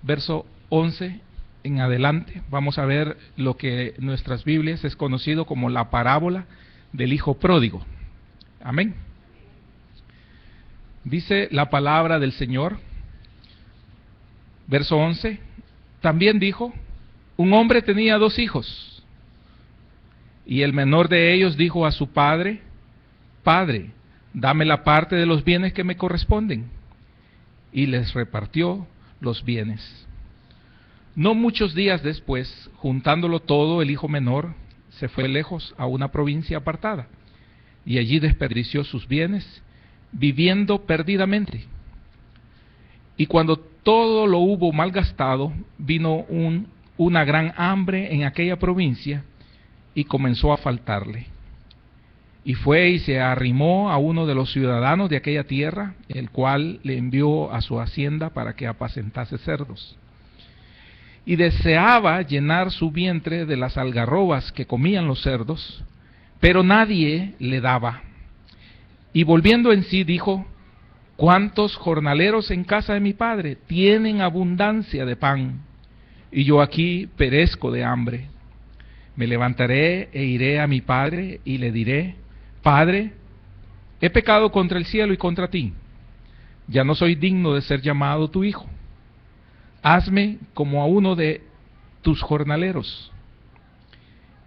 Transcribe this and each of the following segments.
verso 11 en adelante, vamos a ver lo que en nuestras Biblias es conocido como la parábola del hijo pródigo. Amén. Dice la palabra del Señor, verso 11, también dijo, un hombre tenía 2 hijos, y el menor de ellos dijo a su padre, Padre, dame la parte de los bienes que me corresponden, y les repartió los bienes. No muchos días después, juntándolo todo, el hijo menor se fue lejos a una provincia apartada, y allí desperdició sus bienes, viviendo perdidamente. Y cuando todo lo hubo malgastado, vino una gran hambre en aquella provincia, y comenzó a faltarle. Y fue y se arrimó a uno de los ciudadanos de aquella tierra, el cual le envió a su hacienda para que apacentase cerdos. Y deseaba llenar su vientre de las algarrobas que comían los cerdos, pero nadie le daba. Y volviendo en sí dijo, ¿cuántos jornaleros en casa de mi padre tienen abundancia de pan? Y yo aquí perezco de hambre. Me levantaré e iré a mi padre y le diré, Padre, he pecado contra el cielo y contra ti. Ya no soy digno de ser llamado tu hijo. Hazme como a uno de tus jornaleros.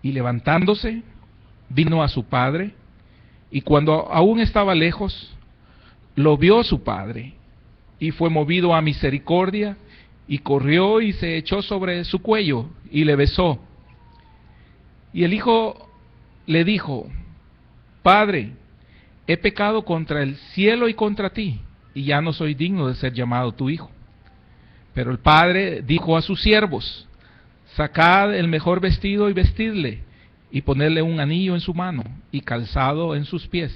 Y levantándose, vino a su padre, y cuando aún estaba lejos, lo vio su padre, y fue movido a misericordia, y corrió y se echó sobre su cuello, y le besó. Y el hijo le dijo, Padre, he pecado contra el cielo y contra ti, y ya no soy digno de ser llamado tu hijo. Pero el padre dijo a sus siervos, sacad el mejor vestido y vestidle, y ponedle un anillo en su mano, y calzado en sus pies,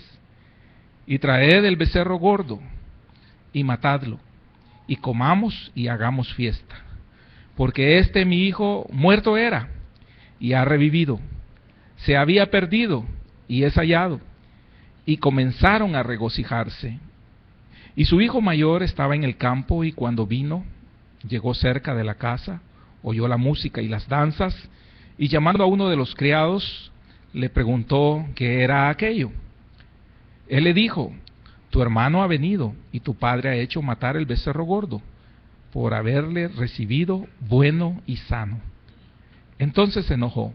y traed el becerro gordo, y matadlo, y comamos y hagamos fiesta. Porque mi hijo muerto era, y ha revivido, se había perdido, y es hallado. Y comenzaron a regocijarse. Y su hijo mayor estaba en el campo, y cuando vino, llegó cerca de la casa, oyó la música y las danzas, y llamando a uno de los criados, le preguntó qué era aquello. Él le dijo, tu hermano ha venido, y tu padre ha hecho matar el becerro gordo, por haberle recibido bueno y sano. Entonces se enojó,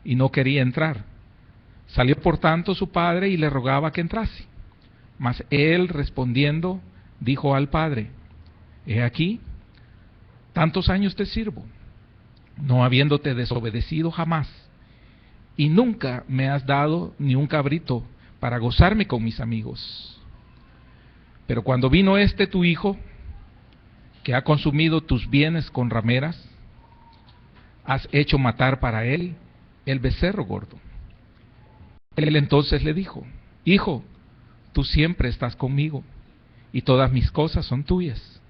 y no quería entrar. Salió por tanto su padre y le rogaba que entrase. Mas él respondiendo, dijo al padre, he aquí, tantos años te sirvo, no habiéndote desobedecido jamás, y nunca me has dado ni un cabrito para gozarme con mis amigos. Pero cuando vino tu hijo, que ha consumido tus bienes con rameras, has hecho matar para él el becerro gordo. Él entonces le dijo, hijo, tú siempre estás conmigo, y todas mis cosas son tuyas.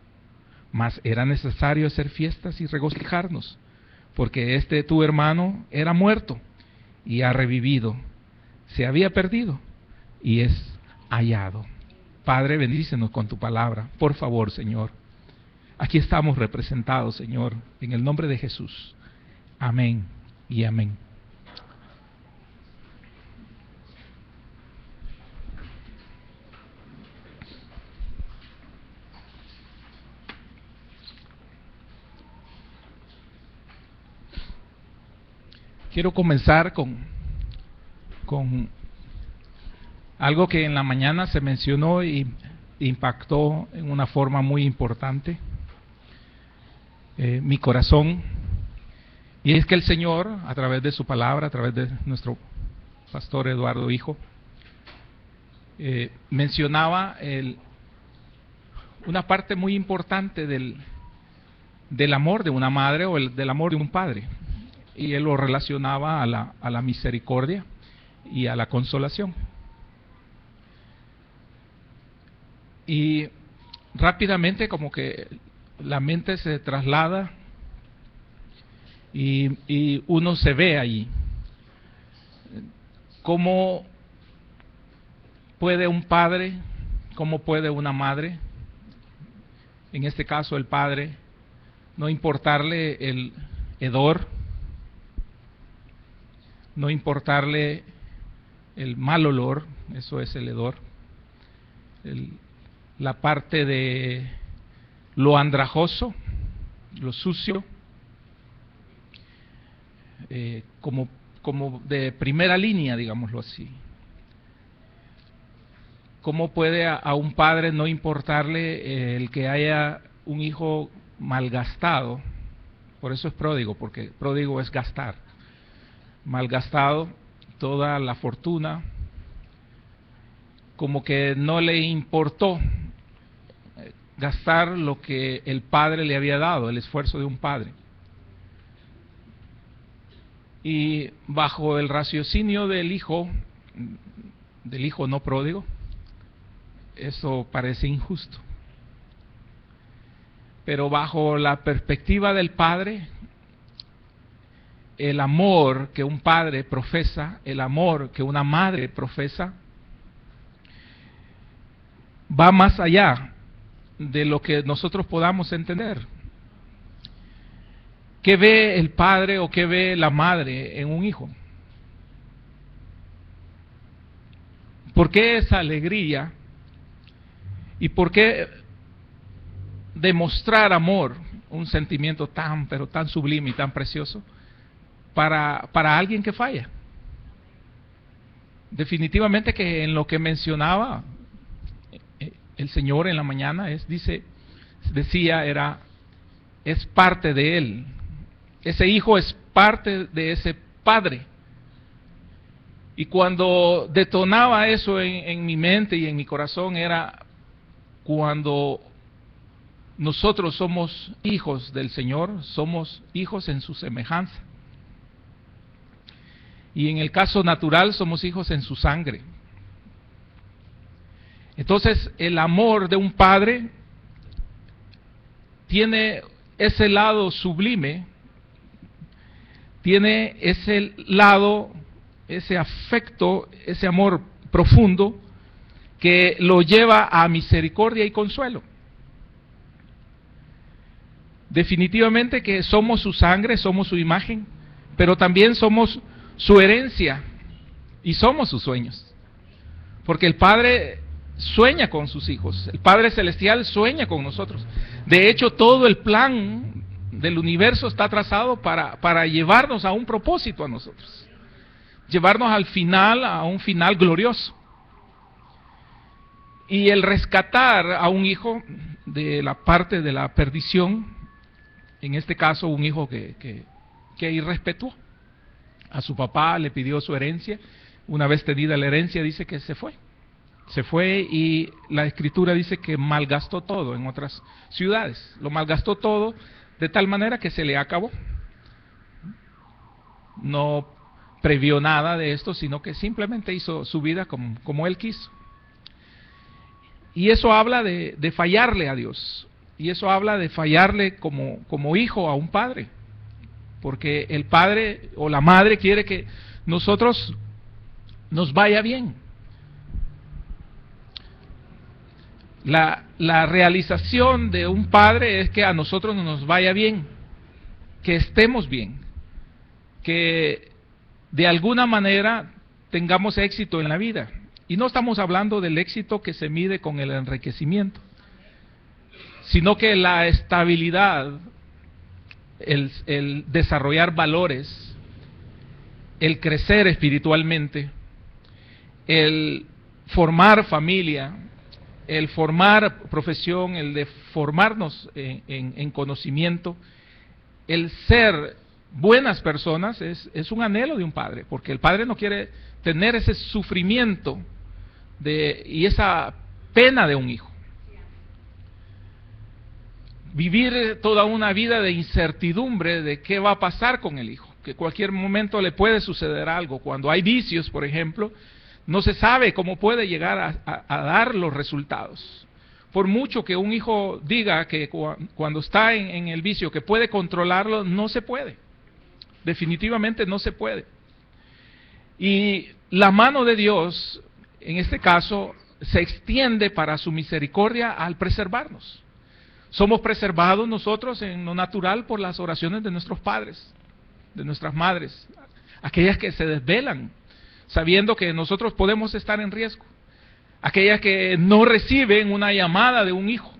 Mas era necesario hacer fiestas y regocijarnos, porque tu hermano era muerto, y ha revivido, se había perdido, y es hallado. Padre, bendícenos con tu palabra, por favor, Señor. Aquí estamos representados, Señor, en el nombre de Jesús. Amén y amén. Quiero comenzar con algo que en la mañana se mencionó y impactó en una forma muy importante mi corazón, y es que el Señor, a través de su palabra, a través de nuestro pastor Eduardo Hijo, mencionaba una parte muy importante del amor de una madre o del amor de un padre, y él lo relacionaba a la misericordia y a la consolación. Y rápidamente como que la mente se traslada y uno se ve allí. ¿Cómo puede un padre, cómo puede una madre, en este caso el padre, no importarle el hedor, no importarle el mal olor, eso es el hedor, la parte de lo andrajoso, lo sucio, como de primera línea, digámoslo así. ¿Cómo puede a un padre no importarle el que haya un hijo malgastado? Por eso es pródigo, porque pródigo es gastar. Malgastado toda la fortuna, como que no le importó gastar lo que el padre le había dado, el esfuerzo de un padre. Y bajo el raciocinio del hijo no pródigo, eso parece injusto. Pero bajo la perspectiva del padre, el amor que un padre profesa, el amor que una madre profesa, va más allá de lo que nosotros podamos entender. ¿Qué ve el padre o qué ve la madre en un hijo? ¿Por qué esa alegría? ¿Y por qué demostrar amor, un sentimiento pero tan sublime y tan precioso, para alguien que falla? Definitivamente que en lo que mencionaba el Señor en la mañana, es parte de Él. Ese hijo es parte de ese padre. Y cuando detonaba eso en mi mente y en mi corazón, era cuando nosotros somos hijos del Señor, somos hijos en su semejanza. Y en el caso natural somos hijos en su sangre. Entonces el amor de un padre tiene ese lado sublime, tiene ese lado, ese afecto, ese amor profundo que lo lleva a misericordia y consuelo. Definitivamente que somos su sangre, somos su imagen, pero también somos su herencia y somos sus sueños. Porque el Padre sueña con sus hijos, el Padre Celestial sueña con nosotros. De hecho, todo el plan del universo está trazado para llevarnos a un propósito a nosotros, llevarnos al final, a un final glorioso. Y el rescatar a un hijo de la parte de la perdición, en este caso un hijo que irrespetuó a su papá, le pidió su herencia, una vez tenida la herencia dice que se fue y la escritura dice que malgastó todo en otras ciudades, lo malgastó todo de tal manera que se le acabó. No previó nada de esto, sino que simplemente hizo su vida como él quiso. Y eso habla de fallarle a Dios, y eso habla de fallarle como hijo a un padre, porque el padre o la madre quiere que nosotros nos vaya bien. La realización de un padre es que a nosotros nos vaya bien, que estemos bien, que de alguna manera tengamos éxito en la vida. Y no estamos hablando del éxito que se mide con el enriquecimiento, sino que la estabilidad, el desarrollar valores, el crecer espiritualmente, el formar familia, el formar profesión, el de formarnos en conocimiento, el ser buenas personas es un anhelo de un padre, porque el padre no quiere tener ese sufrimiento y esa pena de un hijo. Vivir toda una vida de incertidumbre de qué va a pasar con el hijo, que cualquier momento le puede suceder algo. Cuando hay vicios, por ejemplo, no se sabe cómo puede llegar a dar los resultados. Por mucho que un hijo diga que cuando está en el vicio que puede controlarlo, no se puede. Definitivamente no se puede. Y la mano de Dios, en este caso, se extiende para su misericordia al preservarnos. Somos preservados nosotros en lo natural por las oraciones de nuestros padres, de nuestras madres, aquellas que se desvelan sabiendo que nosotros podemos estar en riesgo, aquellas que no reciben una llamada de un hijo.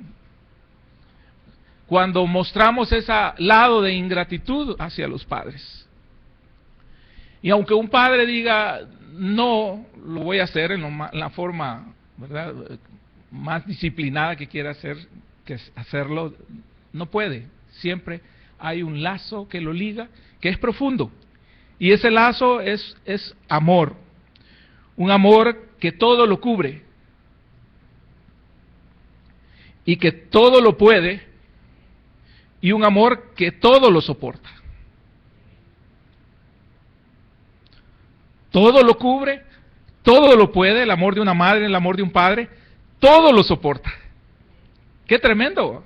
Cuando mostramos ese lado de ingratitud hacia los padres. Y aunque un padre diga, no, lo voy a hacer en la forma, ¿verdad?, más disciplinada que quiera hacerlo, no puede. Siempre hay un lazo que lo liga, que es profundo. Y ese lazo es amor. Un amor que todo lo cubre. Y que todo lo puede. Y un amor que todo lo soporta. Todo lo cubre, todo lo puede, el amor de una madre, el amor de un padre, todo lo soporta. ¡Qué tremendo!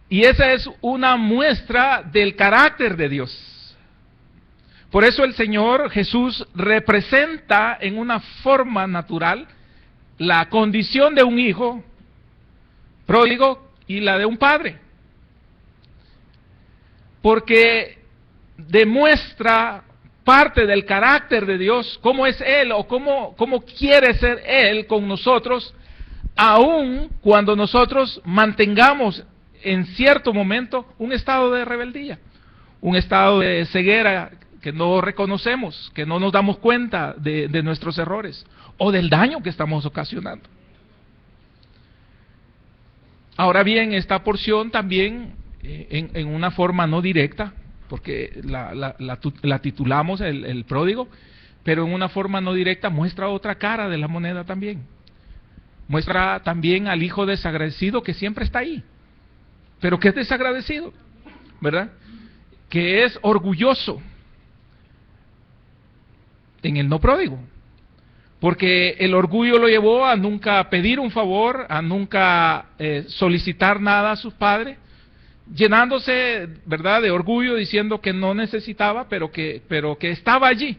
Y esa es una muestra del carácter de Dios. Por eso el Señor Jesús representa en una forma natural la condición de un hijo pródigo y la de un padre. Porque demuestra parte del carácter de Dios, cómo es Él o cómo quiere ser Él con nosotros, aun cuando nosotros mantengamos en cierto momento un estado de rebeldía, un estado de ceguera que no reconocemos, que no nos damos cuenta de nuestros errores o del daño que estamos ocasionando. Ahora bien, esta porción también en una forma no directa, porque la titulamos el pródigo, pero en una forma no directa muestra otra cara de la moneda también. Muestra también al hijo desagradecido que siempre está ahí, pero que es desagradecido, ¿verdad? Que es orgulloso en el no pródigo, porque el orgullo lo llevó a nunca pedir un favor, a nunca solicitar nada a sus padres, llenándose, ¿verdad?, de orgullo, diciendo que no necesitaba, pero que estaba allí,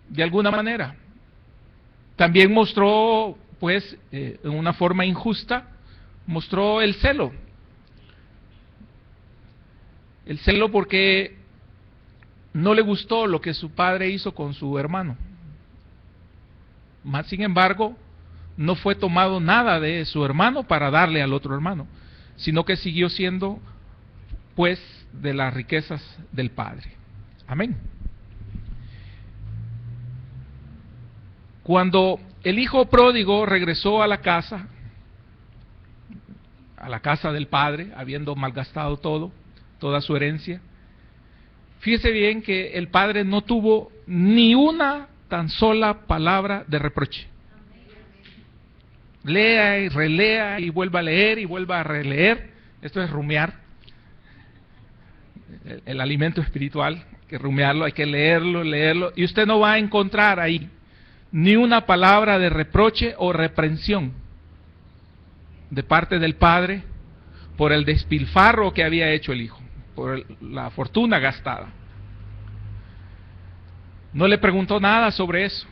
de alguna manera. También mostró, pues, en una forma injusta, mostró el celo. El celo porque no le gustó lo que su padre hizo con su hermano. Más sin embargo, no fue tomado nada de su hermano para darle al otro hermano, sino que siguió siendo, pues, de las riquezas del Padre. Amén. Cuando el hijo pródigo regresó a la casa del Padre, habiendo malgastado toda su herencia, fíjese bien que el Padre no tuvo ni una tan sola palabra de reproche. Lea y relea y vuelva a leer y vuelva a releer. Esto es rumiar. El alimento espiritual, hay que rumiarlo, hay que leerlo. Y usted no va a encontrar ahí ni una palabra de reproche o reprensión de parte del Padre por el despilfarro que había hecho el hijo, por la fortuna gastada. No le preguntó nada sobre eso.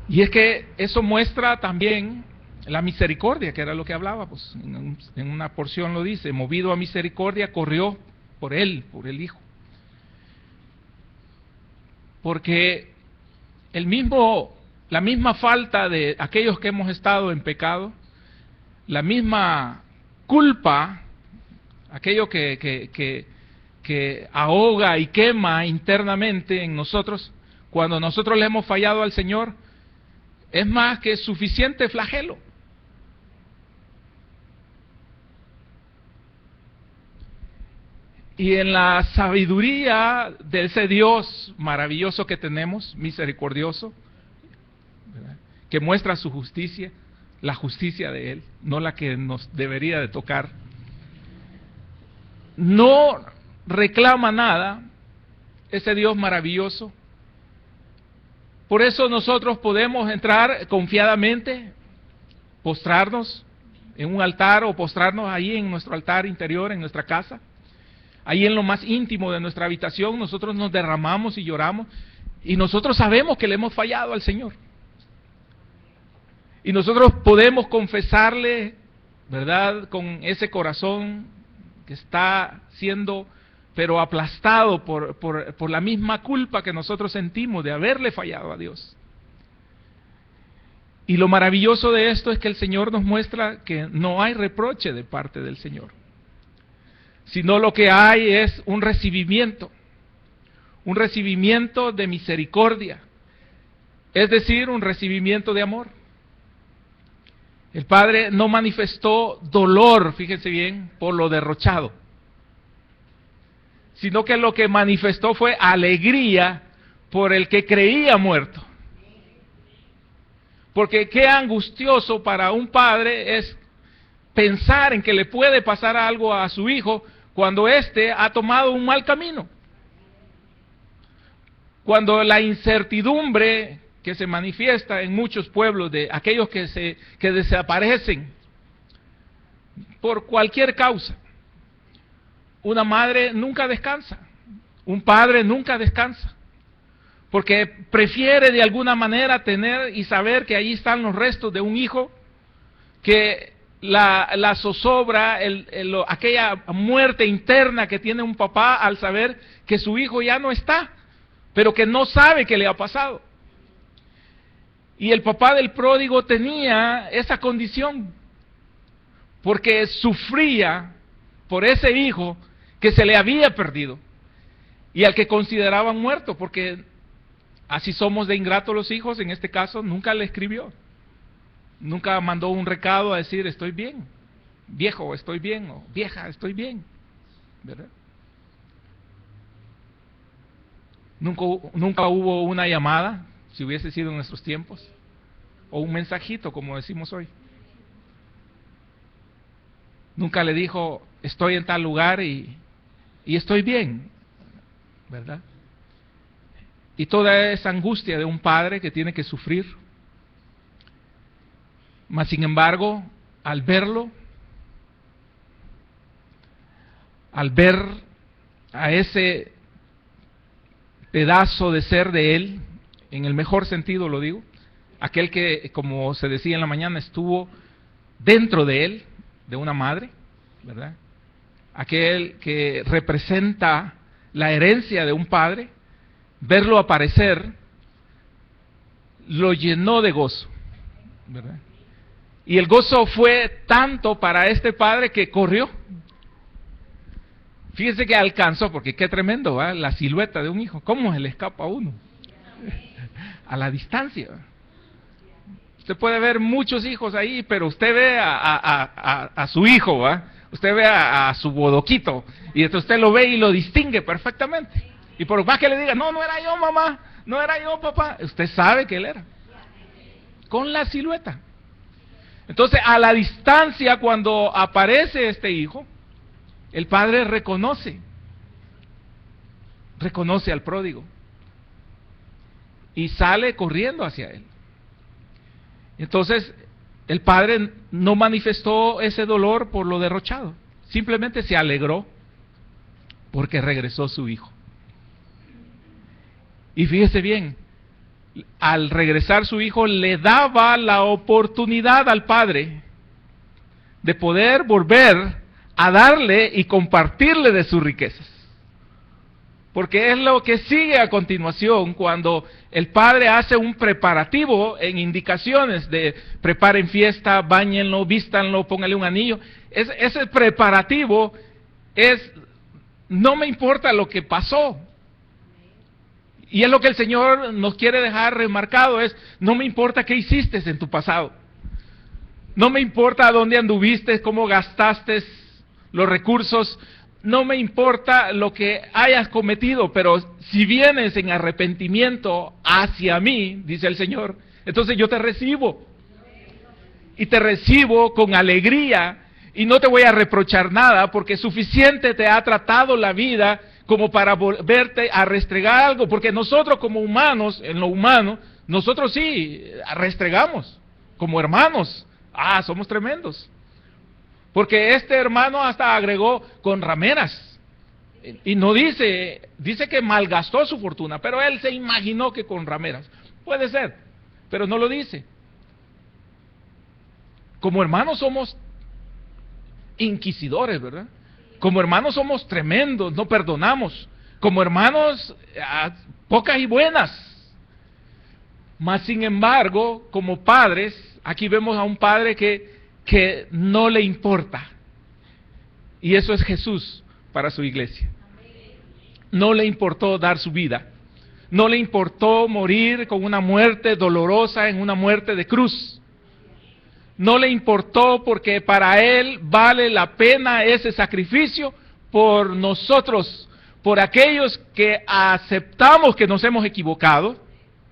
Y es que eso muestra también la misericordia, que era lo que hablaba, pues en una porción lo dice, movido a misericordia corrió por él, por el hijo. Porque la misma falta de aquellos que hemos estado en pecado, la misma culpa, aquello que ahoga y quema internamente en nosotros, cuando nosotros le hemos fallado al Señor, es más que suficiente flagelo. Y en la sabiduría de ese Dios maravilloso que tenemos, misericordioso, ¿verdad?, que muestra su justicia, la justicia de Él, no la que nos debería de tocar, no reclama nada ese Dios maravilloso. Por eso nosotros podemos entrar confiadamente, postrarnos en un altar o postrarnos ahí en nuestro altar interior, en nuestra casa. Ahí en lo más íntimo de nuestra habitación nosotros nos derramamos y lloramos y nosotros sabemos que le hemos fallado al Señor. Y nosotros podemos confesarle, ¿verdad?, con ese corazón que está siendo, pero aplastado por la misma culpa que nosotros sentimos de haberle fallado a Dios. Y lo maravilloso de esto es que el Señor nos muestra que no hay reproche de parte del Señor, sino lo que hay es un recibimiento de misericordia, es decir, un recibimiento de amor. El Padre no manifestó dolor, fíjense bien, por lo derrochado, sino que lo que manifestó fue alegría por el que creía muerto. Porque qué angustioso para un padre es pensar en que le puede pasar algo a su hijo cuando éste ha tomado un mal camino. Cuando la incertidumbre que se manifiesta en muchos pueblos de aquellos que desaparecen por cualquier causa, una madre nunca descansa, un padre nunca descansa, porque prefiere de alguna manera tener y saber que allí están los restos de un hijo, que la zozobra, aquella muerte interna que tiene un papá al saber que su hijo ya no está, pero que no sabe qué le ha pasado. Y el papá del pródigo tenía esa condición, porque sufría por ese hijo que se le había perdido, y al que consideraban muerto, porque así somos de ingratos los hijos. En este caso nunca le escribió, nunca mandó un recado a decir estoy bien, viejo estoy bien, o vieja estoy bien, ¿verdad? Nunca hubo una llamada, si hubiese sido en nuestros tiempos, o un mensajito como decimos hoy. Nunca le dijo estoy en tal lugar y estoy bien, ¿verdad? Y toda esa angustia de un padre que tiene que sufrir. Mas sin embargo, al verlo, al ver a ese pedazo de ser de él, en el mejor sentido lo digo, aquel que, como se decía en la mañana, estuvo dentro de él, de una madre, ¿verdad? Aquel que representa la herencia de un padre, verlo aparecer, lo llenó de gozo, ¿verdad? Y el gozo fue tanto para este padre que corrió. Fíjese que alcanzó, porque qué tremendo, ¿verdad?, la silueta de un hijo. ¿Cómo se le escapa a uno? A la distancia. Usted puede ver muchos hijos ahí, pero usted ve a su hijo, ¿verdad? Usted ve a su bodoquito, y entonces usted lo ve y lo distingue perfectamente. Y por más que le diga, no, no era yo mamá, no era yo papá, usted sabe que él era. Con la silueta. Entonces, a la distancia, cuando aparece este hijo, el padre reconoce al pródigo y sale corriendo hacia él. Entonces, el padre no manifestó ese dolor por lo derrochado, simplemente se alegró porque regresó su hijo. Y fíjese bien, al regresar su hijo le daba la oportunidad al padre de poder volver a darle y compartirle de sus riquezas. Porque es lo que sigue a continuación cuando el padre hace un preparativo en indicaciones de preparen fiesta, báñenlo, vístanlo, póngale un anillo. Ese preparativo es, no me importa lo que pasó. Y es lo que el Señor nos quiere dejar remarcado, es, no me importa qué hiciste en tu pasado. No me importa dónde anduviste, cómo gastaste los recursos, no me importa lo que hayas cometido, pero si vienes en arrepentimiento hacia mí, dice el Señor, entonces yo te recibo. Y te recibo con alegría, y no te voy a reprochar nada, porque suficiente te ha tratado la vida como para volverte a restregar algo, porque nosotros como humanos, en lo humano, nosotros sí restregamos, como hermanos, somos tremendos. Porque este hermano hasta agregó con rameras, y no dice que malgastó su fortuna, pero él se imaginó que con rameras, puede ser, pero no lo dice. Como hermanos somos inquisidores, ¿verdad? Como hermanos somos tremendos, no perdonamos. Como hermanos, pocas y buenas. Mas sin embargo, como padres, aquí vemos a un padre que no le importa. Y eso es Jesús para su iglesia. No le importó dar su vida. No le importó morir con una muerte dolorosa, en una muerte de cruz. No le importó porque para Él vale la pena ese sacrificio por nosotros, por aquellos que aceptamos que nos hemos equivocado,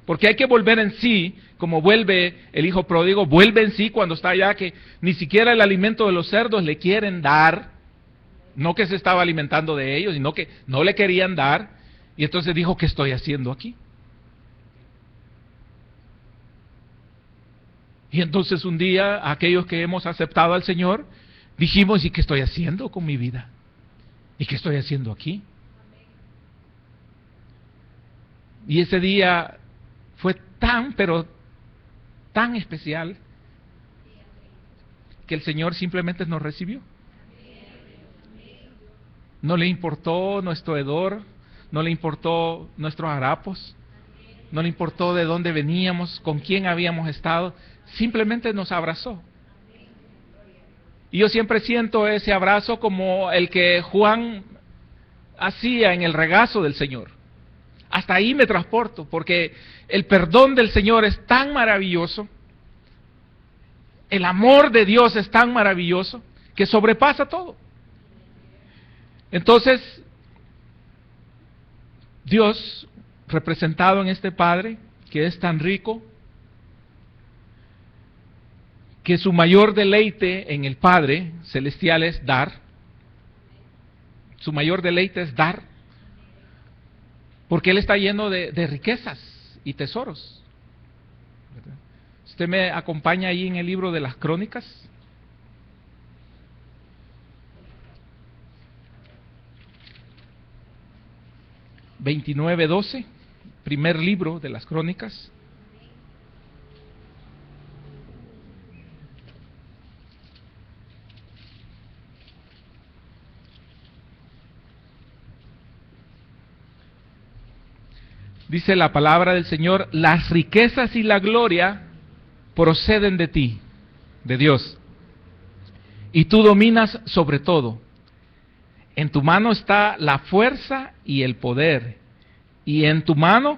porque hay que volver en sí, como vuelve el hijo pródigo, vuelve en sí cuando está allá, que ni siquiera el alimento de los cerdos le quieren dar, no que se estaba alimentando de ellos, sino que no le querían dar, y entonces dijo, ¿qué estoy haciendo aquí? Y entonces un día, aquellos que hemos aceptado al Señor, dijimos, ¿y qué estoy haciendo con mi vida? ¿Y qué estoy haciendo aquí? Y ese día fue tan, pero tan especial, que el Señor simplemente nos recibió. No le importó nuestro hedor, no le importó nuestros harapos, no le importó de dónde veníamos, con quién habíamos estado, simplemente nos abrazó. Y yo siempre siento ese abrazo como el que Juan hacía en el regazo del Señor. Hasta ahí me transporto, porque el perdón del Señor es tan maravilloso, el amor de Dios es tan maravilloso, que sobrepasa todo. Entonces, Dios, representado en este Padre, que es tan rico, que su mayor deleite en el Padre Celestial es dar, su mayor deleite es dar, porque Él está lleno de riquezas y tesoros. Usted me acompaña ahí en el libro de las Crónicas. (29:12), primer libro de las Crónicas. Dice la palabra del Señor, las riquezas y la gloria proceden de ti, de Dios, y tú dominas sobre todo. En tu mano está la fuerza y el poder, y en tu mano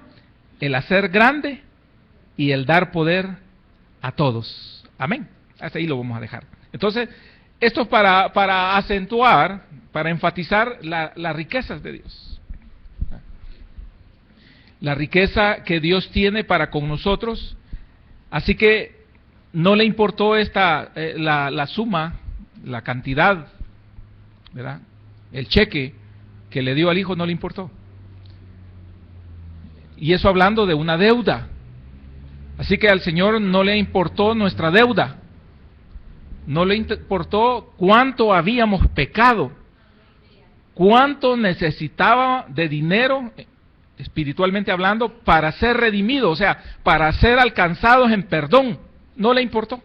el hacer grande y el dar poder a todos. Amén. Hasta ahí lo vamos a dejar. Entonces, esto es para acentuar, para enfatizar las riquezas de Dios. La riqueza que Dios tiene para con nosotros. Así que no le importó la suma, la cantidad, ¿verdad? El cheque que le dio al hijo no le importó. Y eso hablando de una deuda. Así que al Señor no le importó nuestra deuda. No le importó cuánto habíamos pecado. Cuánto necesitaba de dinero, espiritualmente hablando, para ser redimidos, o sea, para ser alcanzados en perdón. No le importó.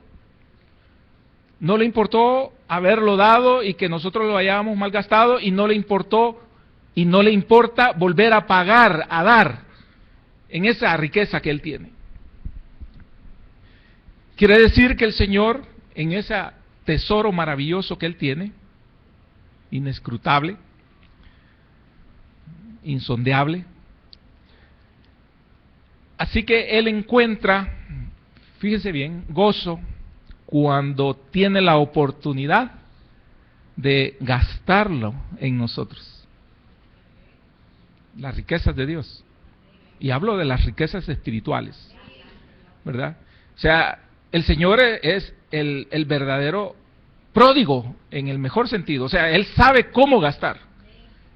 No le importó haberlo dado y que nosotros lo hayamos malgastado, y no le importó y no le importa volver a pagar, a dar en esa riqueza que Él tiene. Quiere decir que el Señor, en ese tesoro maravilloso que Él tiene, inescrutable, insondeable, así que Él encuentra, fíjese bien, gozo cuando tiene la oportunidad de gastarlo en nosotros. Las riquezas de Dios. Y hablo de las riquezas espirituales, ¿verdad? O sea, el Señor es el verdadero pródigo en el mejor sentido. O sea, Él sabe cómo gastar.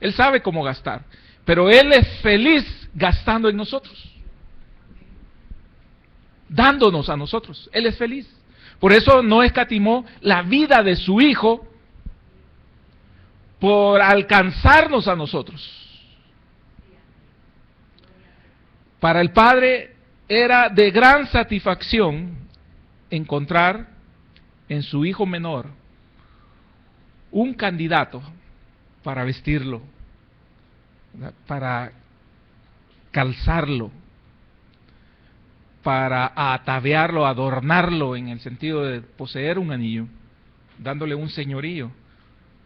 Él sabe cómo gastar. Pero Él es feliz gastando en nosotros. Dándonos a nosotros. Él es feliz. Por eso no escatimó la vida de su Hijo por alcanzarnos a nosotros. Para el Padre era de gran satisfacción encontrar en su hijo menor un candidato para vestirlo, ¿verdad?, para calzarlo, para ataviarlo, adornarlo en el sentido de poseer un anillo, dándole un señorío,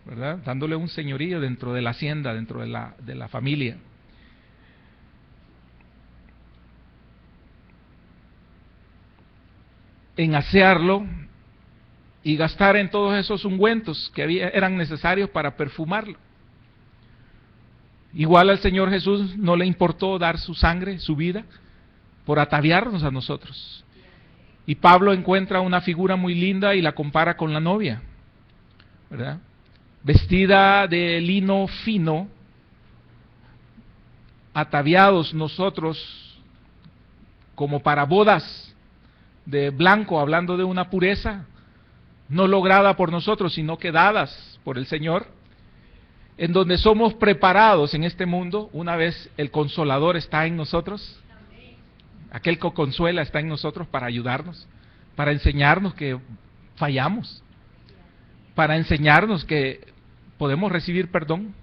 ¿verdad?, dándole un señorío dentro de la hacienda, dentro de la familia. En asearlo y gastar en todos esos ungüentos que eran necesarios para perfumarlo. Igual al Señor Jesús no le importó dar su sangre, su vida, por ataviarnos a nosotros. Y Pablo encuentra una figura muy linda y la compara con la novia, ¿verdad?, vestida de lino fino, ataviados nosotros como para bodas de blanco, hablando de una pureza no lograda por nosotros, sino que dadas por el Señor, en donde somos preparados en este mundo, una vez el Consolador está en nosotros, aquel que consuela está en nosotros para ayudarnos, para enseñarnos que fallamos, para enseñarnos que podemos recibir perdón,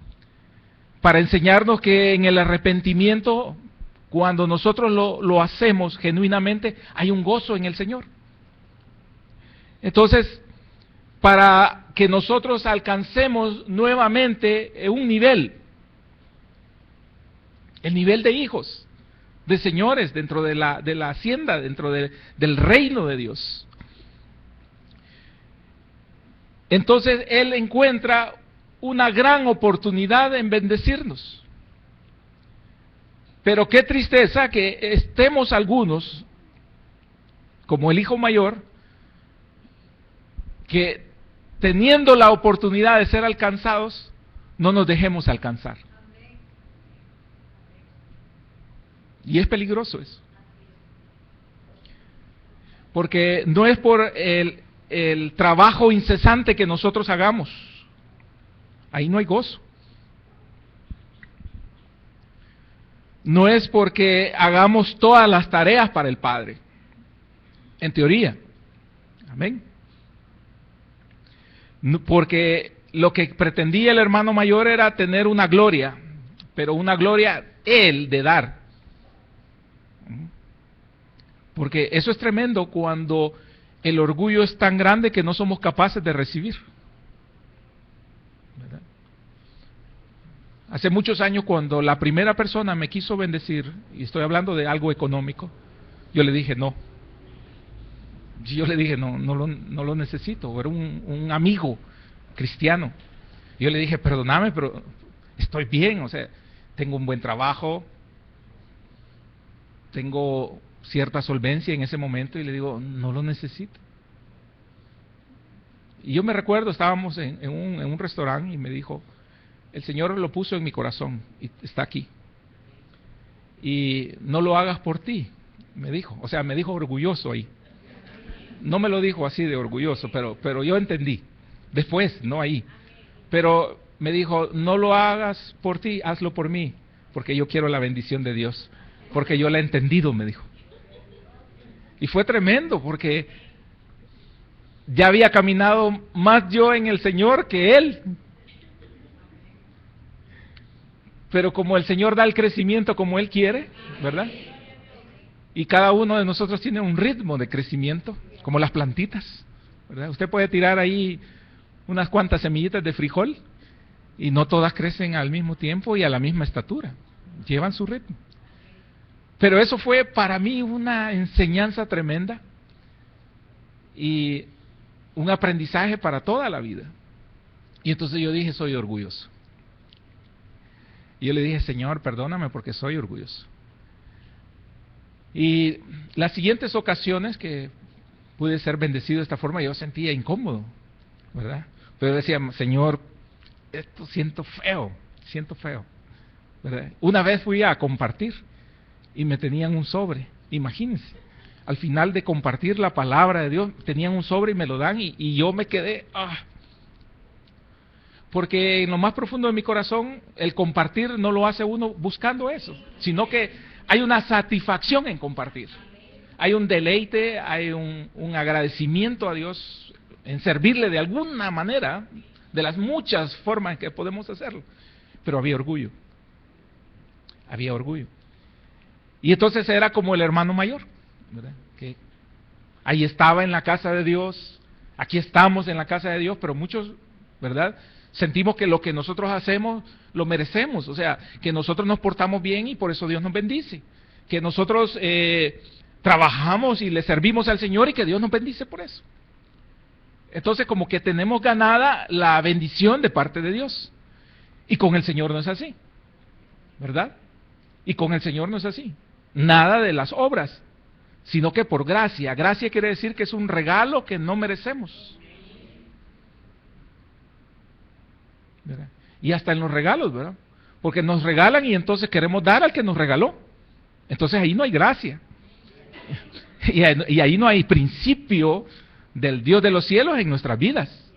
para enseñarnos que en el arrepentimiento, cuando nosotros lo hacemos genuinamente, hay un gozo en el Señor. Entonces, para que nosotros alcancemos nuevamente un nivel, el nivel de hijos, de señores dentro de la hacienda, dentro del reino de Dios. Entonces Él encuentra una gran oportunidad en bendecirnos. Pero qué tristeza que estemos algunos, como el hijo mayor, que teniendo la oportunidad de ser alcanzados, no nos dejemos alcanzar. Y es peligroso eso. Porque no es por el trabajo incesante que nosotros hagamos. Ahí no hay gozo. No es porque hagamos todas las tareas para el Padre. En teoría. Amén. Porque lo que pretendía el hermano mayor era tener una gloria, pero una gloria él de dar. Porque eso es tremendo cuando el orgullo es tan grande que no somos capaces de recibir. ¿Verdad? Hace muchos años, cuando la primera persona me quiso bendecir, y estoy hablando de algo económico, yo le dije no. Yo le dije no lo necesito. Era un amigo cristiano. Yo le dije, perdóname, pero estoy bien, o sea, tengo un buen trabajo, tengo cierta solvencia en ese momento, y le digo, no lo necesito. Y yo me recuerdo, estábamos en un restaurante y me dijo, el Señor lo puso en mi corazón y está aquí. Y no lo hagas por ti, me dijo. O sea, me dijo orgulloso ahí. No me lo dijo así de orgulloso, pero yo entendí. Después, no ahí. Pero me dijo, no lo hagas por ti, hazlo por mí, porque yo quiero la bendición de Dios. Porque yo la he entendido, me dijo. Y fue tremendo, porque ya había caminado más yo en el Señor que Él. Pero como el Señor da el crecimiento como Él quiere, ¿verdad? Y cada uno de nosotros tiene un ritmo de crecimiento, como las plantitas, ¿verdad? Usted puede tirar ahí unas cuantas semillitas de frijol y no todas crecen al mismo tiempo y a la misma estatura, llevan su ritmo. Pero eso fue para mí una enseñanza tremenda y un aprendizaje para toda la vida. Y entonces yo dije, soy orgulloso. Y yo le dije, Señor, perdóname porque soy orgulloso. Y las siguientes ocasiones que pude ser bendecido de esta forma, yo sentía incómodo, ¿verdad? Pero decía, Señor, esto siento feo, ¿verdad? Una vez fui a compartir y me tenían un sobre, imagínense. Al final de compartir la palabra de Dios, tenían un sobre y me lo dan y yo me quedé, porque en lo más profundo de mi corazón, el compartir no lo hace uno buscando eso, sino que hay una satisfacción en compartir. Hay un deleite, hay un agradecimiento a Dios en servirle de alguna manera, de las muchas formas en que podemos hacerlo. Pero había orgullo. Había orgullo. Y entonces era como el hermano mayor, ¿verdad? Que ahí estaba en la casa de Dios, aquí estamos en la casa de Dios, pero muchos, ¿verdad?, sentimos que lo que nosotros hacemos lo merecemos, o sea, que nosotros nos portamos bien y por eso Dios nos bendice, que nosotros trabajamos y le servimos al Señor y que Dios nos bendice por eso. Entonces como que tenemos ganada la bendición de parte de Dios, y con el Señor no es así, ¿verdad? Y con el Señor no es así, nada de las obras, sino que por gracia. Gracia quiere decir que es un regalo que no merecemos, ¿verdad? Y hasta en los regalos, ¿verdad? Porque nos regalan y entonces queremos dar al que nos regaló. Entonces ahí no hay gracia. Y ahí no hay principio del Dios de los cielos en nuestras vidas.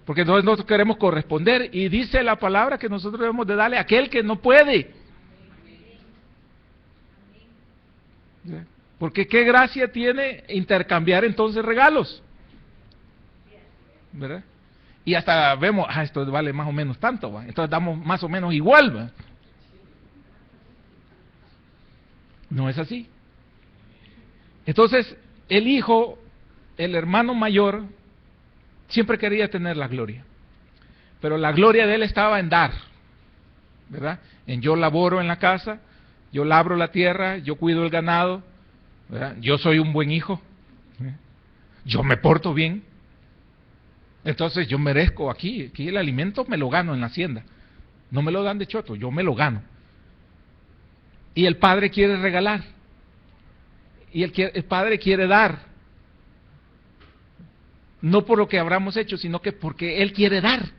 Porque nosotros queremos corresponder y dice la palabra que nosotros debemos de darle a aquel que no puede. Porque qué gracia tiene intercambiar entonces regalos, ¿verdad? Y hasta vemos, esto vale más o menos tanto, ¿va? Entonces damos más o menos igual, ¿va? No es así. Entonces, el hijo, el hermano mayor, siempre quería tener la gloria. Pero la gloria de él estaba en dar, ¿verdad? En yo laboro en la casa, yo labro la tierra, yo cuido el ganado, ¿verdad? Yo soy un buen hijo, ¿verdad? Yo me porto bien. Entonces yo merezco aquí el alimento me lo gano en la hacienda. No me lo dan de choto, yo me lo gano. Y el padre quiere regalar. Y el padre quiere dar. No por lo que habramos hecho, sino que porque él quiere dar.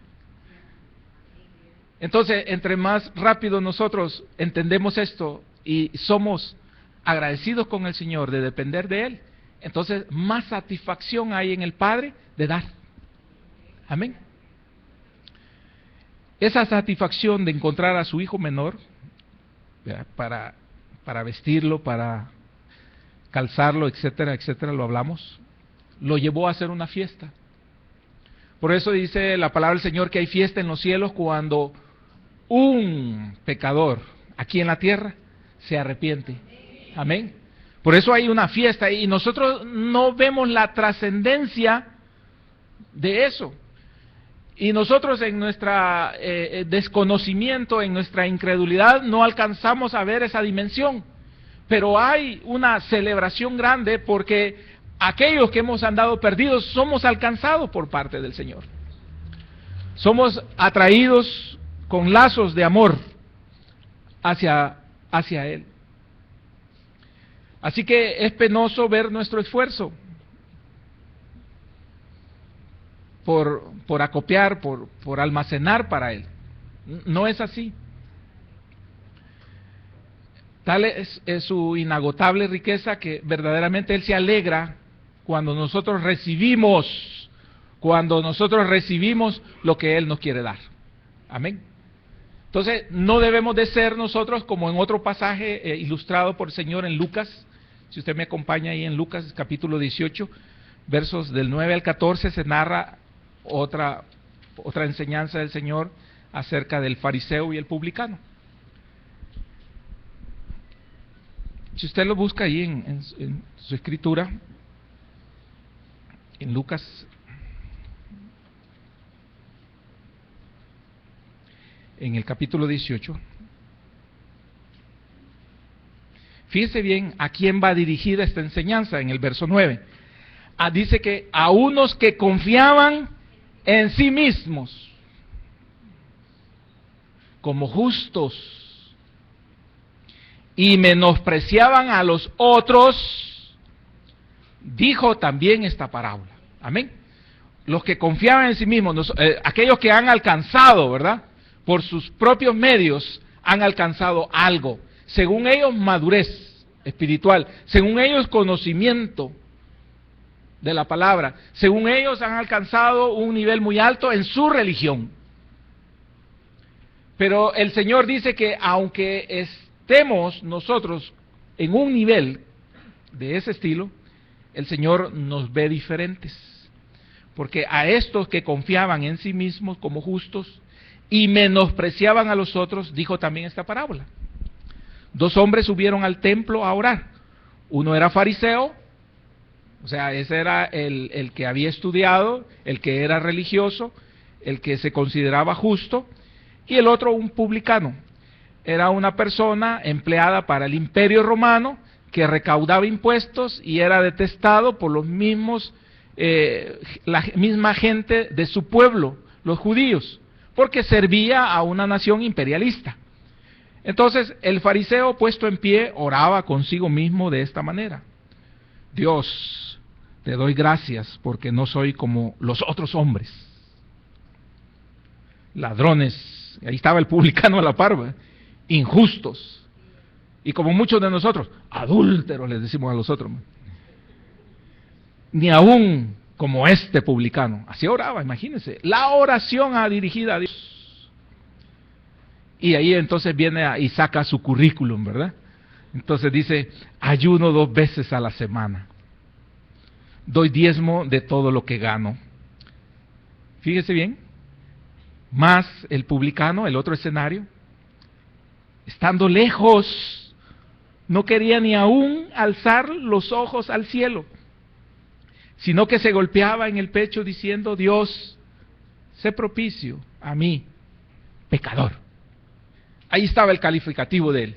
Entonces, entre más rápido nosotros entendemos esto y somos agradecidos con el Señor de depender de Él, entonces más satisfacción hay en el Padre de dar. Amén. Esa satisfacción de encontrar a su hijo menor, para vestirlo, para calzarlo, etcétera, etcétera, lo hablamos, lo llevó a hacer una fiesta. Por eso dice la palabra del Señor que hay fiesta en los cielos cuando un pecador aquí en la tierra se arrepiente. Amén. Por eso hay una fiesta y nosotros no vemos la trascendencia de eso. Y nosotros en nuestra desconocimiento, en nuestra incredulidad, no alcanzamos a ver esa dimensión. Pero hay una celebración grande porque aquellos que hemos andado perdidos somos alcanzados por parte del Señor. Somos atraídos con lazos de amor hacia Él. Así que es penoso ver nuestro esfuerzo por acopiar, por almacenar para Él. No es así. Tal es su inagotable riqueza que verdaderamente Él se alegra cuando nosotros recibimos lo que Él nos quiere dar. Amén. Entonces, no debemos de ser nosotros como en otro pasaje ilustrado por el Señor en Lucas. Si usted me acompaña ahí en Lucas capítulo 18, versos del 9 al 14, se narra otra enseñanza del Señor acerca del fariseo y el publicano. Si usted lo busca ahí en su escritura, en Lucas, en el capítulo 18, fíjese bien a quién va dirigida esta enseñanza en el verso 9. Dice que a unos que confiaban en sí mismos como justos y menospreciaban a los otros, dijo también esta parábola. Amén. Los que confiaban en sí mismos, aquellos que han alcanzado, ¿verdad?, por sus propios medios, han alcanzado algo. Según ellos, madurez espiritual. Según ellos, conocimiento de la palabra. Según ellos, han alcanzado un nivel muy alto en su religión. Pero el Señor dice que aunque estemos nosotros en un nivel de ese estilo, el Señor nos ve diferentes. porque a estos que confiaban en sí mismos como justos y menospreciaban a los otros, dijo también esta parábola. 2 hombres subieron al templo a orar. Uno era fariseo, o sea, ese era el que había estudiado, el que era religioso, el que se consideraba justo, y el otro un publicano. Era una persona empleada para el Imperio Romano que recaudaba impuestos y era detestado por los mismos, la misma gente de su pueblo, los judíos, porque servía a una nación imperialista. Entonces el fariseo, puesto en pie, oraba consigo mismo de esta manera: Dios, te doy gracias porque no soy como los otros hombres, ladrones, ahí estaba el publicano a la par, ¿verdad?, injustos, y como muchos de nosotros, adúlteros les decimos a los otros, ¿verdad?, ni aún como este publicano. Así oraba, imagínense, la oración dirigida a Dios. Y ahí entonces viene y saca su currículum, ¿verdad? Entonces dice: ayuno 2 veces a la semana, doy diezmo de todo lo que gano. Fíjese bien, más el publicano, el otro escenario, estando lejos, no quería ni aún alzar los ojos al cielo, sino que se golpeaba en el pecho diciendo: Dios, sé propicio a mí, pecador. Ahí estaba el calificativo de él.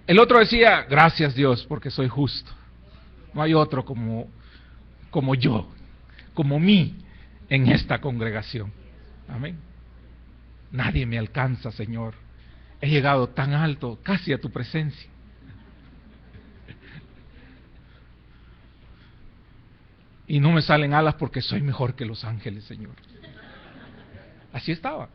El otro decía: gracias Dios porque soy justo, no hay otro como yo, como mí en esta congregación. Amén. Nadie me alcanza, Señor, he llegado tan alto, casi a tu presencia. Y no me salen alas porque soy mejor que los ángeles, Señor. Así estaba.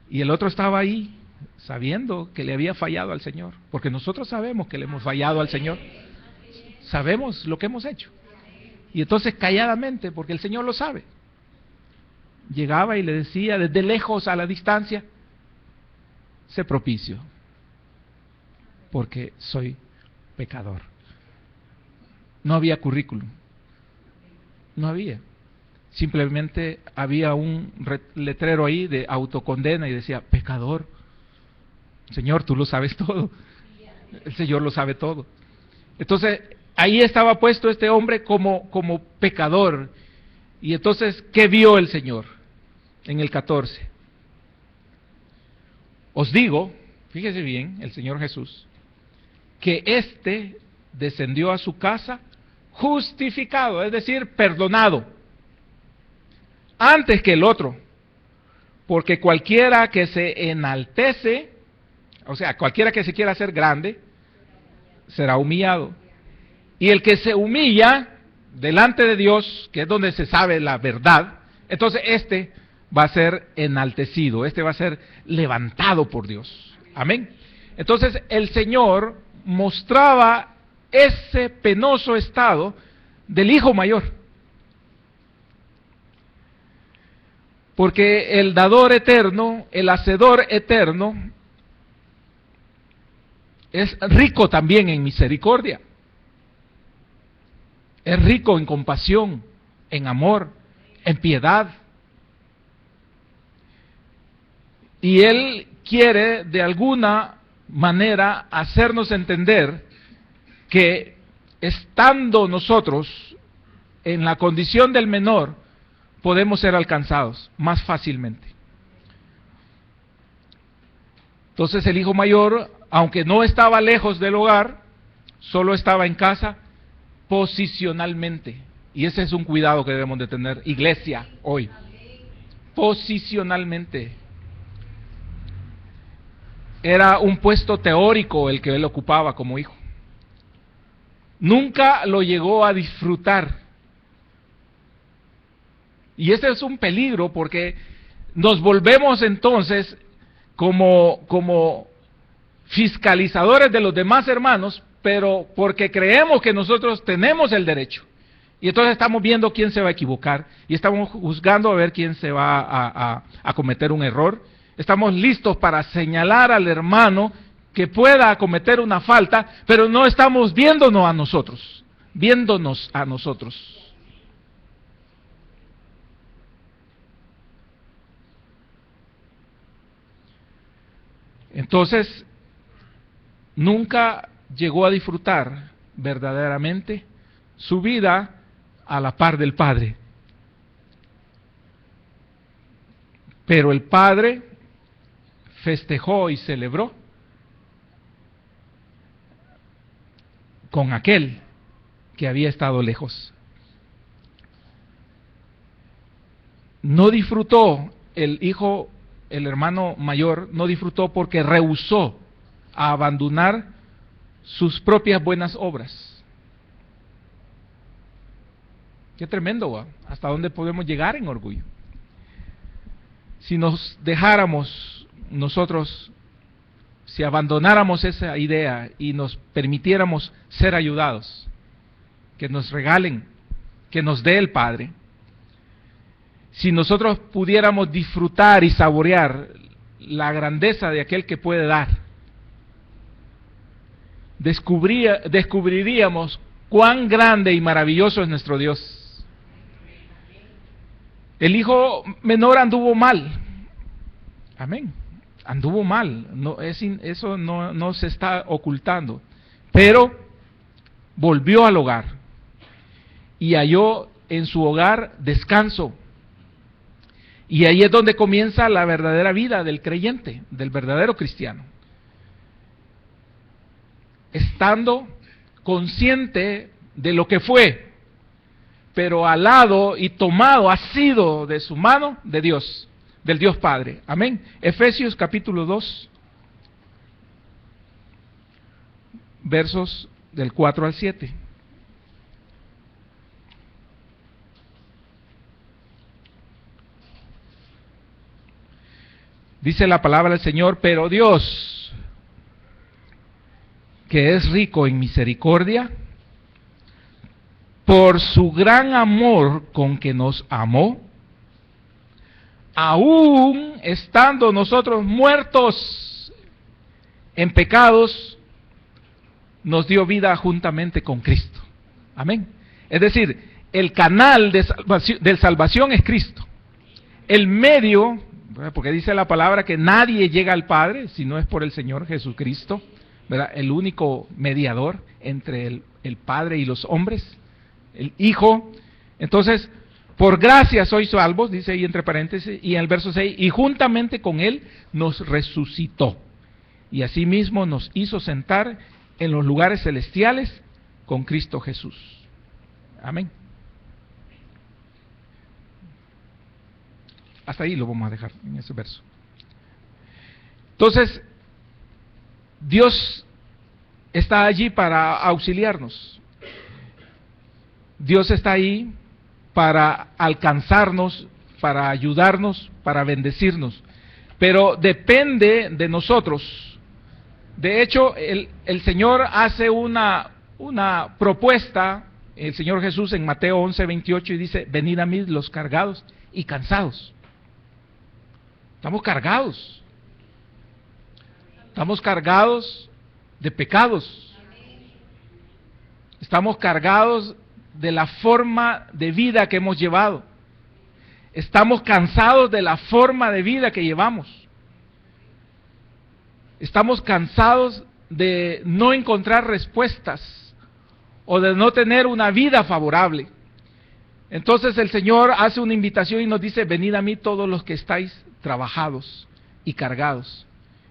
Y el otro estaba ahí, sabiendo que le había fallado al Señor, porque nosotros sabemos que le hemos fallado al Señor, sabemos lo que hemos hecho, y entonces calladamente, porque el Señor lo sabe, llegaba y le decía desde lejos, a la distancia: sé propicio porque soy pecador. No había currículum, no había, simplemente había un letrero ahí de autocondena y decía: pecador. Señor, tú lo sabes todo. El Señor lo sabe todo. Entonces, ahí estaba puesto este hombre como pecador. Y entonces, ¿qué vio el Señor? En el 14. Os digo, fíjese bien, el Señor Jesús, que éste descendió a su casa justificado, es decir, perdonado, antes que el otro. Porque cualquiera que se enaltece, o sea, cualquiera que se quiera hacer grande, será humillado. Y el que se humilla delante de Dios, que es donde se sabe la verdad, entonces este va a ser enaltecido, este va a ser levantado por Dios. Amén. Entonces el Señor mostraba ese penoso estado del hijo mayor. Porque el dador eterno, el hacedor eterno, es rico también en misericordia, es rico en compasión, en amor, en piedad. Y Él quiere de alguna manera hacernos entender que estando nosotros en la condición del menor, podemos ser alcanzados más fácilmente. Entonces el hijo mayor, aunque no estaba lejos del hogar, solo estaba en casa posicionalmente. Y ese es un cuidado que debemos de tener, iglesia, hoy. Posicionalmente. Era un puesto teórico el que él ocupaba como hijo. Nunca lo llegó a disfrutar. Y ese es un peligro porque nos volvemos entonces como fiscalizadores de los demás hermanos, pero porque creemos que nosotros tenemos el derecho. Y entonces estamos viendo quién se va a equivocar y estamos juzgando a ver quién se va a cometer un error. Estamos listos para señalar al hermano que pueda cometer una falta, pero no estamos viéndonos a nosotros. Entonces, nunca llegó a disfrutar verdaderamente su vida a la par del Padre. Pero el Padre festejó y celebró con aquel que había estado lejos. No disfrutó el hijo, el hermano mayor, no disfrutó porque rehusó a abandonar sus propias buenas obras. Qué tremendo, ¿va? ¿Hasta dónde podemos llegar en orgullo? Si nos dejáramos nosotros, si abandonáramos esa idea y nos permitiéramos ser ayudados, que nos regalen, que nos dé el Padre, si nosotros pudiéramos disfrutar y saborear la grandeza de aquel que puede dar, descubriríamos cuán grande y maravilloso es nuestro Dios. El hijo menor anduvo mal, amén, anduvo mal, eso no se está ocultando, pero volvió al hogar y halló en su hogar descanso. Y ahí es donde comienza la verdadera vida del creyente, del verdadero cristiano. Estando consciente de lo que fue, pero alado y tomado, asido de su mano de Dios, del Dios Padre. Amén. Efesios capítulo 2, versos del 4 al 7. Dice la palabra del Señor: pero Dios, que es rico en misericordia, por su gran amor con que nos amó, aún estando nosotros muertos en pecados, nos dio vida juntamente con Cristo. Amén. Es decir, el canal de salvación es Cristo. El medio, porque dice la palabra que nadie llega al Padre si no es por el Señor Jesucristo, ¿verdad? El único mediador entre el Padre y los hombres, el Hijo. Entonces, por gracia sois salvos, dice ahí entre paréntesis, y en el verso 6, y juntamente con Él nos resucitó, y asimismo nos hizo sentar en los lugares celestiales con Cristo Jesús. Amén. Hasta ahí lo vamos a dejar, en ese verso. Entonces, Dios está allí para auxiliarnos. Dios está ahí para alcanzarnos, para ayudarnos, para bendecirnos. Pero depende de nosotros. De hecho, el Señor hace una propuesta, el Señor Jesús en Mateo 11:28, y dice: venid a mí los cargados y cansados. Estamos cargados. Estamos cargados de pecados. Estamos cargados de la forma de vida que hemos llevado. Estamos cansados de la forma de vida que llevamos. Estamos cansados de no encontrar respuestas o de no tener una vida favorable. Entonces el Señor hace una invitación y nos dice: venid a mí todos los que estáis trabajados y cargados,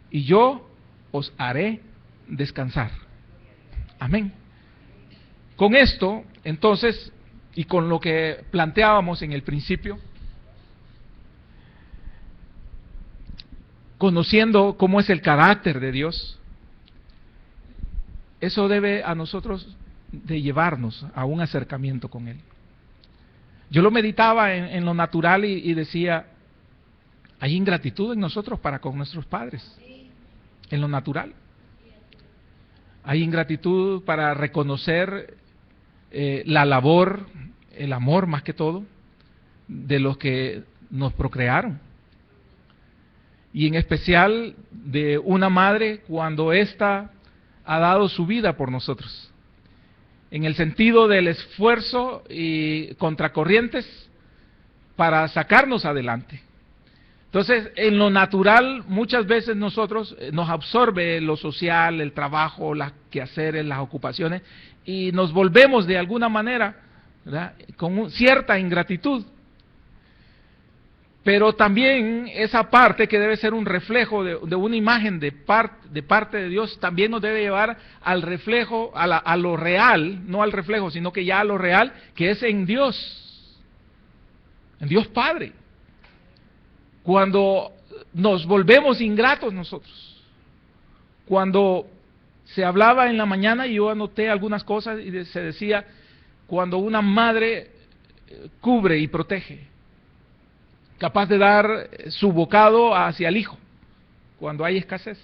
y yo os haré descansar. Amén. Con esto, entonces, y con lo que planteábamos en el principio, conociendo cómo es el carácter de Dios, eso debe a nosotros de llevarnos a un acercamiento con Él. Yo lo meditaba en lo natural y decía: hay ingratitud en nosotros para con nuestros padres, en lo natural. Hay ingratitud para reconocer la labor, el amor más que todo, de los que nos procrearon. Y en especial de una madre cuando ésta ha dado su vida por nosotros. En el sentido del esfuerzo y contracorrientes para sacarnos adelante. Entonces, en lo natural, muchas veces nosotros nos absorbe lo social, el trabajo, los quehaceres, las ocupaciones, y nos volvemos de alguna manera, ¿verdad?, con cierta ingratitud. Pero también esa parte que debe ser un reflejo de una imagen de parte de Dios, también nos debe llevar al reflejo, a lo real, no al reflejo, sino que ya a lo real, que es en Dios Padre. Cuando nos volvemos ingratos nosotros, cuando se hablaba en la mañana, y yo anoté algunas cosas, y se decía, cuando una madre cubre y protege, capaz de dar su bocado hacia el hijo, cuando hay escasez,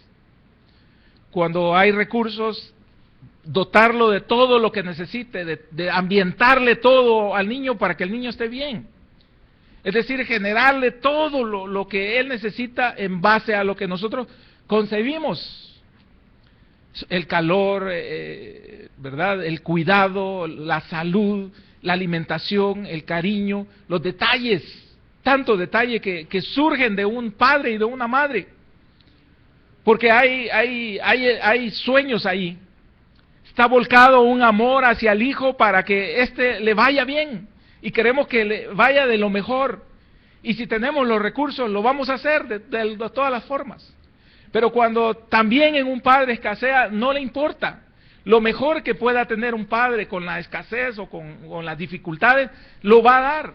cuando hay recursos, dotarlo de todo lo que necesite, de ambientarle todo al niño para que el niño esté bien. Es decir, generarle todo lo que él necesita en base a lo que nosotros concebimos. El calor, ¿verdad?, el cuidado, la salud, la alimentación, el cariño, los detalles, tantos detalles que surgen de un padre y de una madre. Porque hay sueños ahí. Está volcado un amor hacia el hijo para que éste le vaya bien. Y queremos que le vaya de lo mejor. Y si tenemos los recursos, lo vamos a hacer de todas las formas. Pero cuando también en un padre escasea, no le importa. Lo mejor que pueda tener un padre con la escasez o con las dificultades, lo va a dar.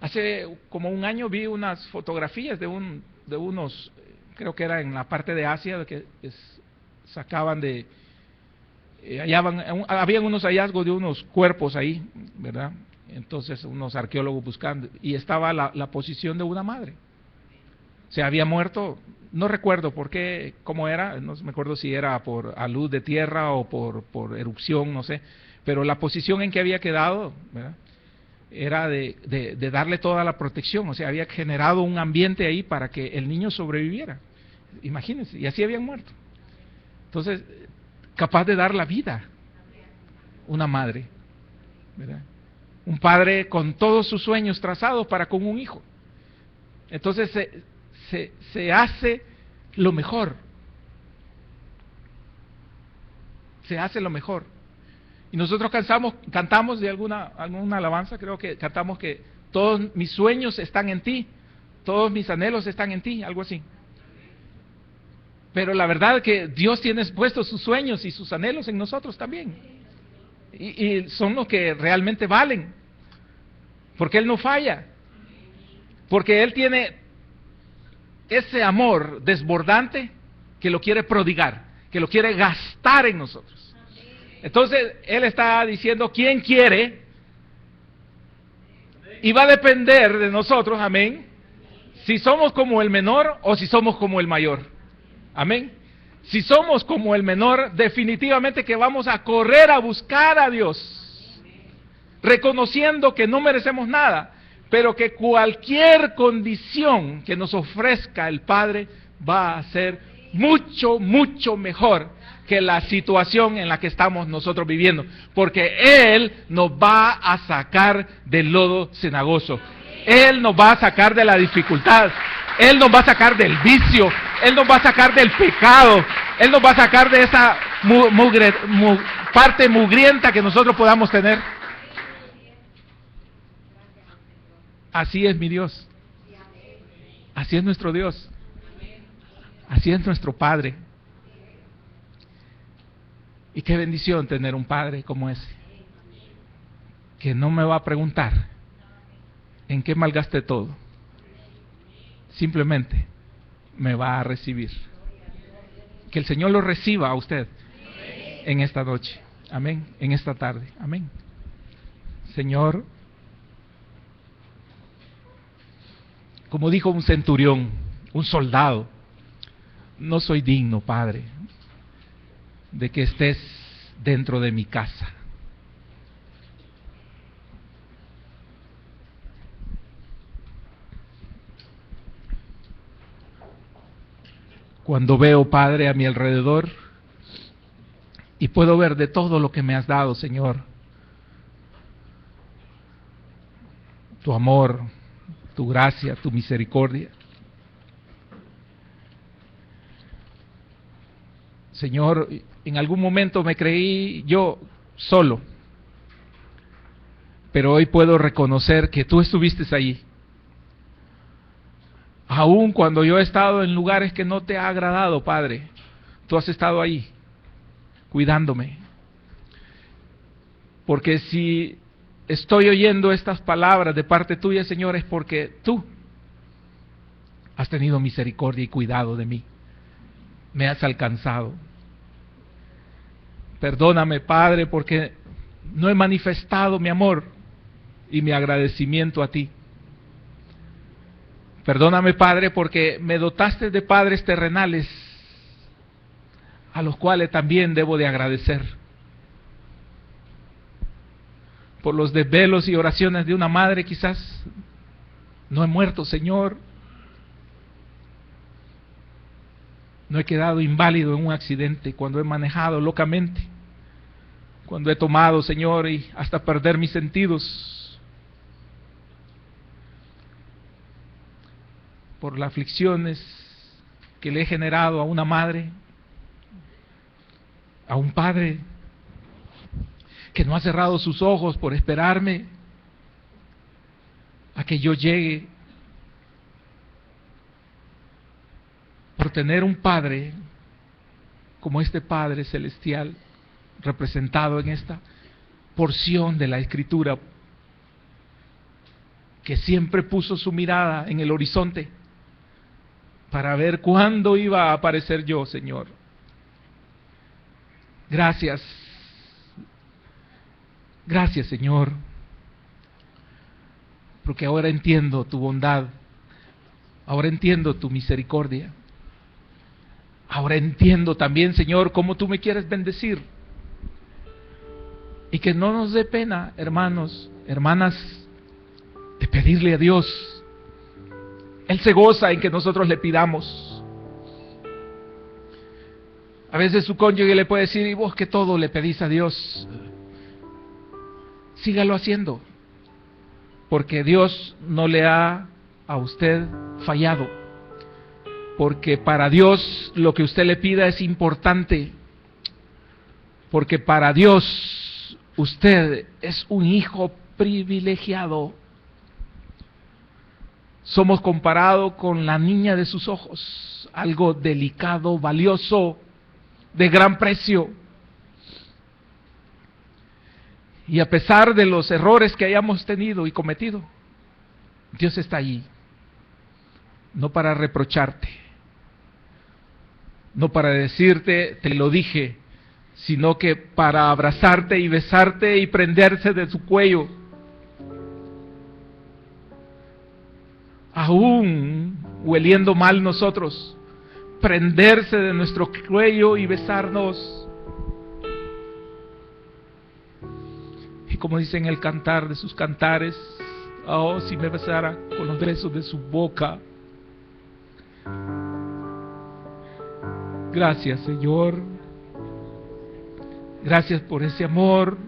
Hace como un año vi unas fotografías de unos, creo que era en la parte de Asia, que sacaban habían unos hallazgos de unos cuerpos ahí, ¿verdad? Entonces unos arqueólogos buscando, y estaba la posición de una madre. Se había muerto, no recuerdo por qué, cómo era, no me acuerdo si era a luz de tierra o por erupción, no sé, pero la posición en que había quedado, ¿verdad?, era de darle toda la protección, o sea, había generado un ambiente ahí para que el niño sobreviviera. Imagínense, y así habían muerto. Entonces, capaz de dar la vida, una madre, ¿verdad? Un padre con todos sus sueños trazados para con un hijo. Entonces se hace lo mejor. Se hace lo mejor. Y nosotros cantamos de alguna alabanza, creo que cantamos que todos mis sueños están en ti, todos mis anhelos están en ti, algo así. Pero la verdad es que Dios tiene puestos sus sueños y sus anhelos en nosotros también. Y son los que realmente valen. Porque Él no falla. Porque Él tiene ese amor desbordante que lo quiere prodigar, que lo quiere gastar en nosotros. Entonces, Él está diciendo, ¿quién quiere? Y va a depender de nosotros, amén, si somos como el menor o si somos como el mayor. Amén. Si somos como el menor, definitivamente que vamos a correr a buscar a Dios, reconociendo que no merecemos nada, pero que cualquier condición que nos ofrezca el Padre va a ser mucho, mucho mejor que la situación en la que estamos nosotros viviendo, porque Él nos va a sacar del lodo cenagoso, Él nos va a sacar de la dificultad, Él nos va a sacar del vicio, Él nos va a sacar del pecado, Él nos va a sacar de esa parte mugrienta que nosotros podamos tener. Así es mi Dios, así es nuestro Dios, así es nuestro Padre. Y qué bendición tener un Padre como ese, que no me va a preguntar en qué malgasté todo, simplemente me va a recibir. Que el Señor lo reciba a usted en esta noche, amén, en esta tarde, amén. Señor, como dijo un centurión, un soldado, no soy digno, Padre, de que estés dentro de mi casa. Cuando veo, Padre, a mi alrededor y puedo ver de todo lo que me has dado, Señor, tu amor, tu gracia, tu misericordia. Señor, en algún momento me creí yo solo, pero hoy puedo reconocer que tú estuviste allí. Aun cuando yo he estado en lugares que no te ha agradado, Padre, tú has estado ahí, cuidándome. Porque si estoy oyendo estas palabras de parte tuya, Señor, es porque tú has tenido misericordia y cuidado de mí. Me has alcanzado. Perdóname, Padre, porque no he manifestado mi amor y mi agradecimiento a ti. Perdóname, Padre, porque me dotaste de padres terrenales a los cuales también debo de agradecer. Por los desvelos y oraciones de una madre quizás no he muerto, Señor. No he quedado inválido en un accidente cuando he manejado locamente, cuando he tomado, Señor, y hasta perder mis sentidos. Por las aflicciones que le he generado a una madre, a un padre que no ha cerrado sus ojos por esperarme a que yo llegue, por tener un Padre como este Padre celestial representado en esta porción de la Escritura, que siempre puso su mirada en el horizonte para ver cuándo iba a aparecer yo, Señor. Gracias. Gracias, Señor, porque ahora entiendo tu bondad, ahora entiendo tu misericordia, ahora entiendo también, Señor, cómo tú me quieres bendecir, y que no nos dé pena, hermanos, hermanas, de pedirle a Dios. Él se goza en que nosotros le pidamos. A veces su cónyuge le puede decir: ¿y vos que todo le pedís a Dios? Sígalo haciendo, porque Dios no le ha a usted fallado, porque para Dios lo que usted le pida es importante, porque para Dios usted es un hijo privilegiado. Somos comparados con la niña de sus ojos, algo delicado, valioso, de gran precio. Y a pesar de los errores que hayamos tenido y cometido, Dios está allí, no para reprocharte, no para decirte, te lo dije, sino que para abrazarte y besarte y prenderse de su cuello. Aún hueliendo mal nosotros, prenderse de nuestro cuello y besarnos. Y como dice en el cantar de sus cantares: oh, si me besara con los besos de su boca. Gracias, Señor. Gracias por ese amor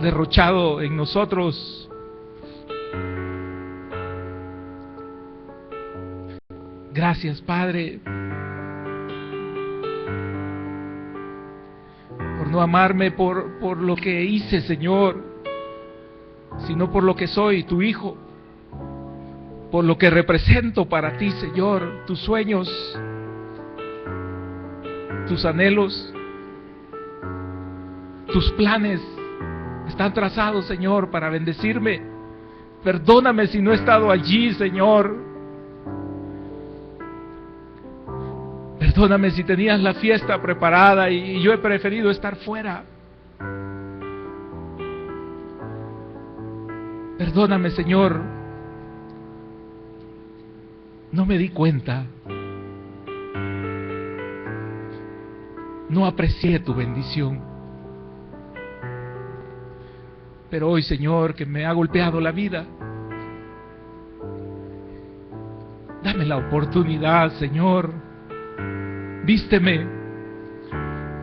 derrochado en nosotros. Gracias, Padre, por no amarme por lo que hice, Señor, sino por lo que soy, tu hijo, por lo que represento para ti, Señor, tus sueños, tus anhelos, tus planes están trazados, Señor, para bendecirme. Perdóname si no he estado allí, Señor. Perdóname si tenías la fiesta preparada y yo he preferido estar fuera. Perdóname, Señor. No me di cuenta. No aprecié tu bendición. Pero hoy, Señor, que me ha golpeado la vida, dame la oportunidad, Señor. Vísteme,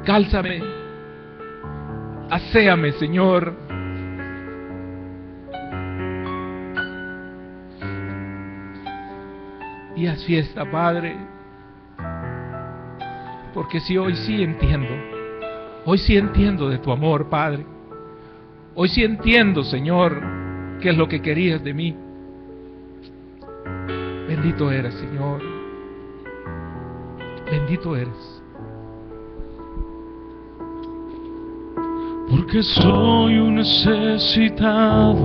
cálzame, aséame, Señor. y haz fiesta, Padre. Porque si hoy sí entiendo, hoy sí entiendo de tu amor, Padre. Hoy sí entiendo, Señor, qué es lo que querías de mí. Bendito eres, Señor. Bendito eres. Porque soy un necesitado,